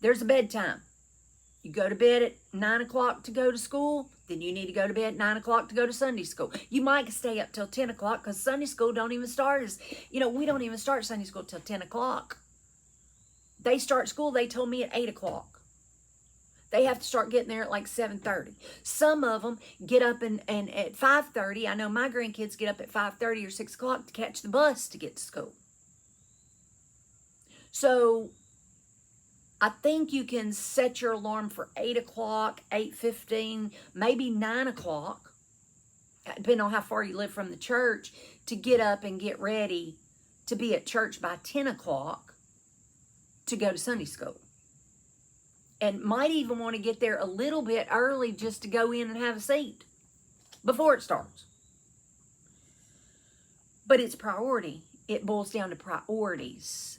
There's a bedtime. You go to bed at 9 o'clock to go to school, then you need to go to bed at 9 o'clock to go to Sunday school. You might stay up till 10 o'clock because Sunday school don't even start we don't even start Sunday school till 10 o'clock. They start school, they told me, at 8 o'clock. They have to start getting there at like 7:30. Some of them get up and at 5:30. I know my grandkids get up at 5:30 or 6 o'clock to catch the bus to get to school. So I think you can set your alarm for 8 o'clock, 8:15, maybe 9 o'clock, depending on how far you live from the church, to get up and get ready to be at church by 10 o'clock to go to Sunday school. And might even want to get there a little bit early just to go in and have a seat before it starts. But it's priority. It boils down to priorities.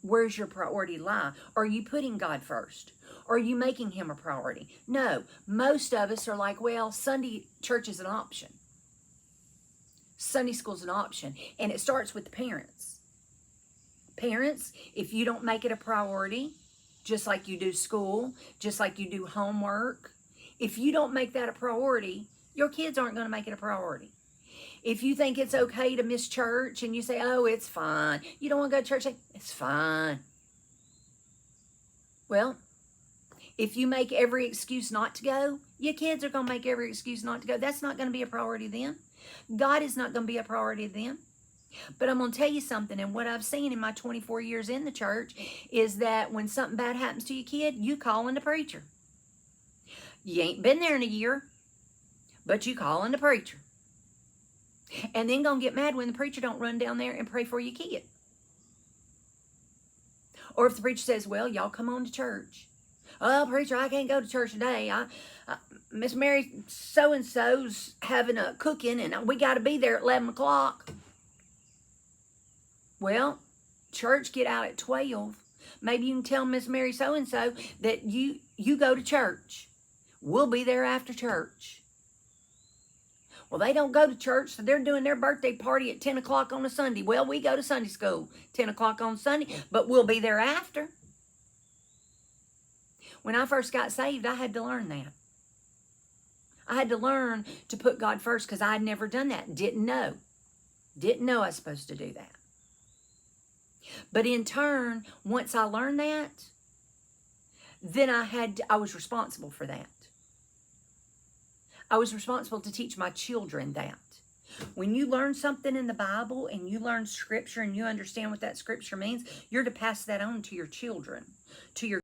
Where's your priority lie? Are you putting God first? Are you making him a priority? No. Most of us are like, well, Sunday church is an option. Sunday school's an option. And it starts with the parents. Parents, if you don't make it a priority, just like you do school, just like you do homework, if you don't make that a priority, your kids aren't going to make it a priority. If you think it's okay to miss church and you say, oh, it's fine. You don't want to go to church, say, it's fine. Well, if you make every excuse not to go, your kids are going to make every excuse not to go. That's not going to be a priority then. God is not going to be a priority then. But I'm going to tell you something, and what I've seen in my 24 years in the church is that when something bad happens to your kid, you call in the preacher. You ain't been there in a year, but you call in the preacher. And then gonna get mad when the preacher don't run down there and pray for your kid. Or if the preacher says, well, y'all come on to church. Oh, preacher, I can't go to church today. Miss Mary so-and-so's having a cooking, and we got to be there at 11 o'clock. Well, church get out at 12. Maybe you can tell Miss Mary so-and-so that you go to church. We'll be there after church. Well, they don't go to church, so they're doing their birthday party at 10 o'clock on a Sunday. Well, we go to Sunday school 10 o'clock on Sunday, but we'll be there after. When I first got saved, I had to learn that. I had to learn to put God first because I had never done that. Didn't know I was supposed to do that. But in turn, once I learned that, then I was responsible for that. I was responsible to teach my children that. When you learn something in the Bible and you learn scripture and you understand what that scripture means, you're to pass that on to your children, to your